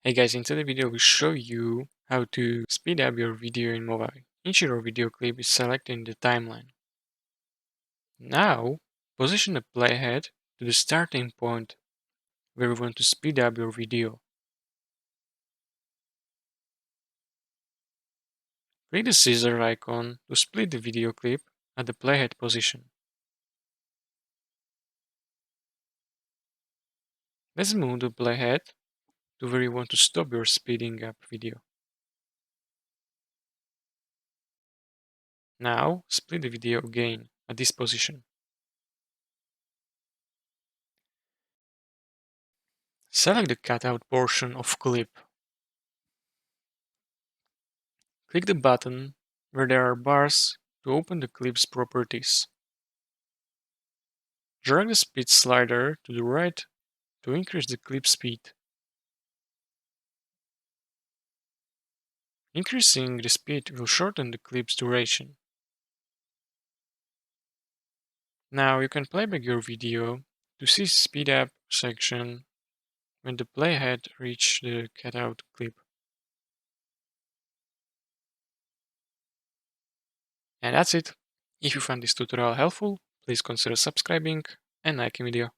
Hey guys, in today's video we'll show you how to speed up your video in Movavi. Each your video clip is selected in the timeline. Now, position the playhead to the starting point where we want to speed up your video. Click the scissor icon to split the video clip at the playhead position. Let's move the playhead to where you want to stop your speeding up video. Now, split the video again at this position. Select the cutout portion of clip. Click the button where there are bars to open the clip's properties. Drag the speed slider to the right to increase the clip speed. Increasing the speed will shorten the clip's duration. Now you can play back your video to see speed up section when the playhead reach the cutout clip. And that's it. If you found this tutorial helpful, please consider subscribing and liking video.